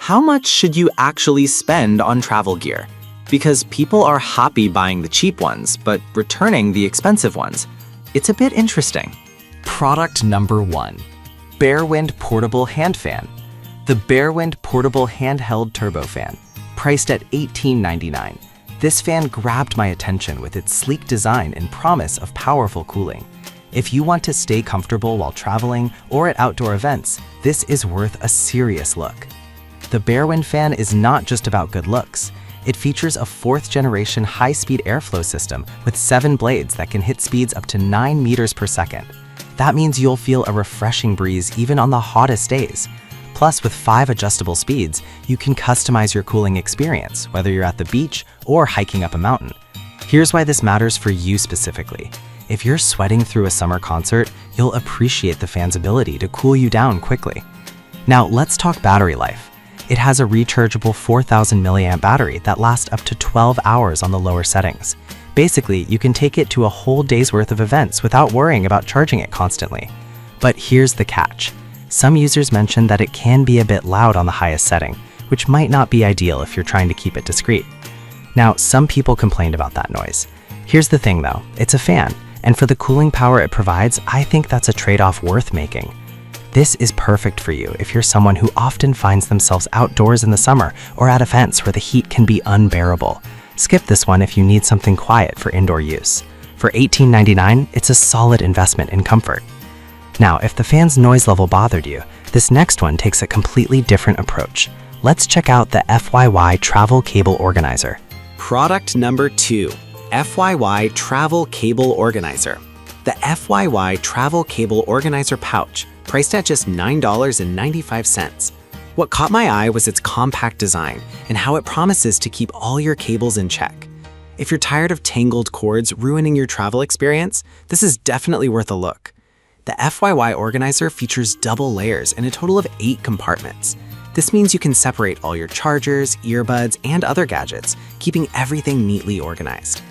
How much should you actually spend on travel gear? Because people are happy buying the cheap ones, but returning the expensive ones. It's a bit interesting. Product number 1. Barewind Portable Hand Fan. The Barewind Portable Handheld Turbofan, priced at $18.99. This fan grabbed my attention with its sleek design and promise of powerful cooling. If you want to stay comfortable while traveling or at outdoor events, this is worth a serious look. The Barewind fan is not just about good looks. It features a 4th-generation high-speed airflow system with 7 blades that can hit speeds up to 9 meters per second. That means you'll feel a refreshing breeze even on the hottest days. Plus, with 5 adjustable speeds, you can customize your cooling experience, whether you're at the beach or hiking up a mountain. Here's why this matters for you specifically. If you're sweating through a summer concert, you'll appreciate the fan's ability to cool you down quickly. Now, let's talk battery life. It has a rechargeable 4,000 milliamp battery that lasts up to 12 hours on the lower settings. Basically, you can take it to a whole day's worth of events without worrying about charging it constantly. But here's the catch. Some users mentioned that it can be a bit loud on the highest setting, which might not be ideal if you're trying to keep it discreet. Now, some people complained about that noise. Here's the thing though, it's a fan, and for the cooling power it provides, I think that's a trade-off worth making. This is perfect for you if you're someone who often finds themselves outdoors in the summer or at events where the heat can be unbearable. Skip this one if you need something quiet for indoor use. For $18.99, it's a solid investment in comfort. Now, if the fan's noise level bothered you, this next one takes a completely different approach. Let's check out the FYY Travel Cable Organizer. Product number 2. FYY Travel Cable Organizer. The FYY Travel Cable Organizer pouch, priced at just $9.95. What caught my eye was its compact design and how it promises to keep all your cables in check. If you're tired of tangled cords ruining your travel experience, this is definitely worth a look. The FYY Organizer features double layers and a total of 8 compartments. This means you can separate all your chargers, earbuds, and other gadgets, keeping everything neatly organized.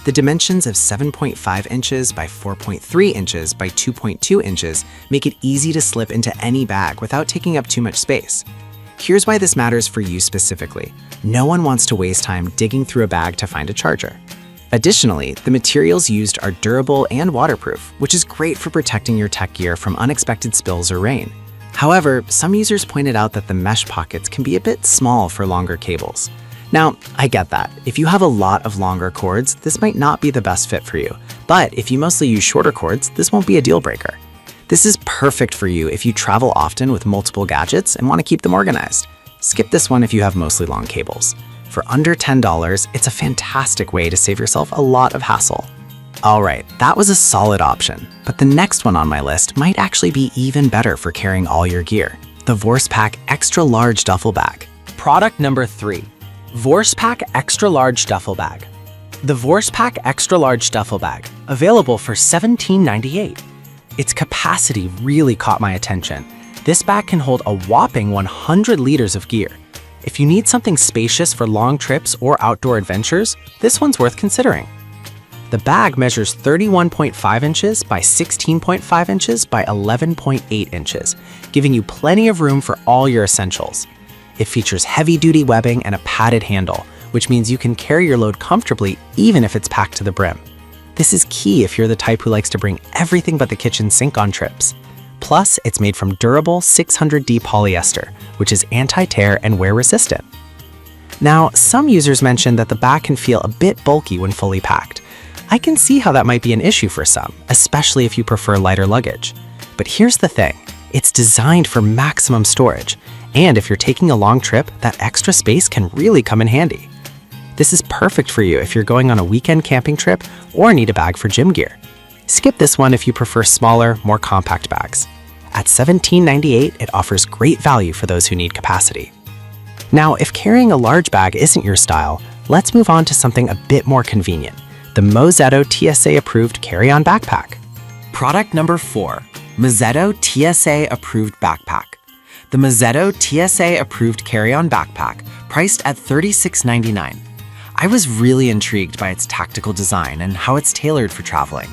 The dimensions of 7.5 inches by 4.3 inches by 2.2 inches make it easy to slip into any bag without taking up too much space. Here's why this matters for you specifically. No one wants to waste time digging through a bag to find a charger. Additionally, the materials used are durable and waterproof, which is great for protecting your tech gear from unexpected spills or rain. However, some users pointed out that the mesh pockets can be a bit small for longer cables. Now, I get that. If you have a lot of longer cords, this might not be the best fit for you. But if you mostly use shorter cords, this won't be a deal breaker. This is perfect for you if you travel often with multiple gadgets and want to keep them organized. Skip this one if you have mostly long cables. For under $10, it's a fantastic way to save yourself a lot of hassle. Alright, that was a solid option, but the next one on my list might actually be even better for carrying all your gear. The Vorspaq Extra Large Duffel Bag. Product number 3. Vorspaq Extra Large Duffel Bag. The Vorspaq Extra Large Duffel Bag, available for $17.98. Its capacity really caught my attention. This bag can hold a whopping 100 liters of gear. If you need something spacious for long trips or outdoor adventures, this one's worth considering. The bag measures 31.5 inches by 16.5 inches by 11.8 inches, giving you plenty of room for all your essentials. It features heavy-duty webbing and a padded handle, which means you can carry your load comfortably even if it's packed to the brim. This is key if you're the type who likes to bring everything but the kitchen sink on trips. Plus, it's made from durable 600D polyester, which is anti-tear and wear-resistant. Now, some users mentioned that the bag can feel a bit bulky when fully packed. I can see how that might be an issue for some, especially if you prefer lighter luggage. But here's the thing, it's designed for maximum storage, and if you're taking a long trip, that extra space can really come in handy. This is perfect for you if you're going on a weekend camping trip or need a bag for gym gear. Skip this one if you prefer smaller, more compact bags. At $17.98, it offers great value for those who need capacity. Now, if carrying a large bag isn't your style, let's move on to something a bit more convenient, the Mozetto TSA-approved carry-on backpack. Product number 4, Mozetto TSA-approved backpack. The Mozetto TSA-approved carry-on backpack, priced at $36.99. I was really intrigued by its tactical design and how it's tailored for traveling.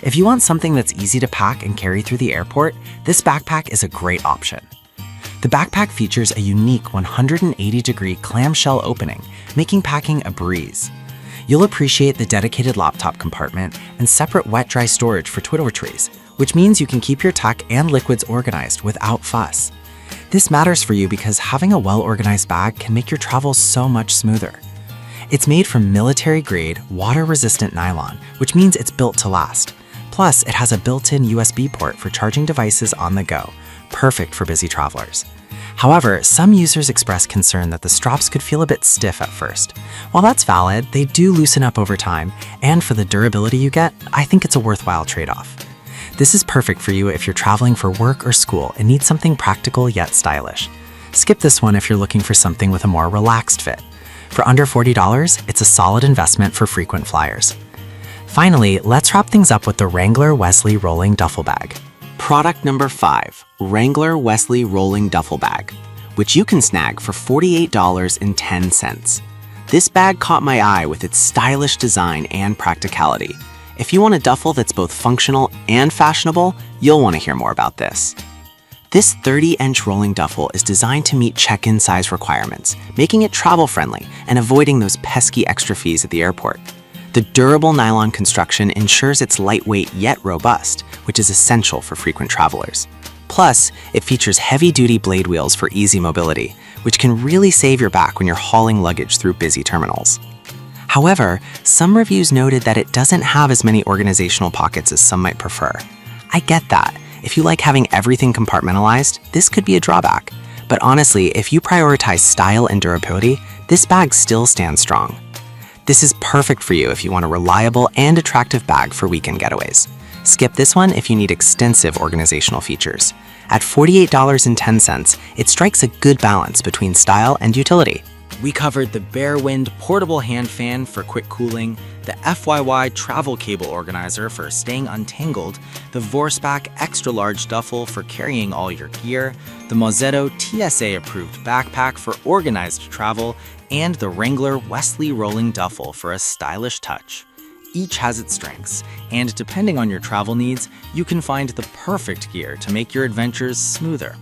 If you want something that's easy to pack and carry through the airport, this backpack is a great option. The backpack features a unique 180-degree clamshell opening, making packing a breeze. You'll appreciate the dedicated laptop compartment and separate wet-dry storage for toiletries, which means you can keep your tech and liquids organized without fuss. This matters for you because having a well-organized bag can make your travel so much smoother. It's made from military-grade, water-resistant nylon, which means it's built to last. Plus, it has a built-in USB port for charging devices on the go, perfect for busy travelers. However, some users express concern that the straps could feel a bit stiff at first. While that's valid, they do loosen up over time, and for the durability you get, I think it's a worthwhile trade-off. This is perfect for you if you're traveling for work or school and need something practical yet stylish. Skip this one if you're looking for something with a more relaxed fit. For under $40, it's a solid investment for frequent flyers. Finally, let's wrap things up with the Wrangler Wesley Rolling Duffel Bag. Product number 5, Wrangler Wesley Rolling Duffel Bag, which you can snag for $48.10. This bag caught my eye with its stylish design and practicality. If you want a duffel that's both functional and fashionable, you'll want to hear more about this. This 30-inch rolling duffel is designed to meet check-in size requirements, making it travel-friendly and avoiding those pesky extra fees at the airport. The durable nylon construction ensures it's lightweight yet robust, which is essential for frequent travelers. Plus, it features heavy-duty blade wheels for easy mobility, which can really save your back when you're hauling luggage through busy terminals. However, some reviews noted that it doesn't have as many organizational pockets as some might prefer. I get that. If you like having everything compartmentalized, this could be a drawback. But honestly, if you prioritize style and durability, this bag still stands strong. This is perfect for you if you want a reliable and attractive bag for weekend getaways. Skip this one if you need extensive organizational features. At $48.10, it strikes a good balance between style and utility. We covered the Barewind portable hand fan for quick cooling, the FYY travel cable organizer for staying untangled, the Vorspak extra large duffel for carrying all your gear, the Mozetto TSA approved backpack for organized travel, and the Wrangler Wesley Rolling Duffel for a stylish touch. Each has its strengths, and depending on your travel needs, you can find the perfect gear to make your adventures smoother.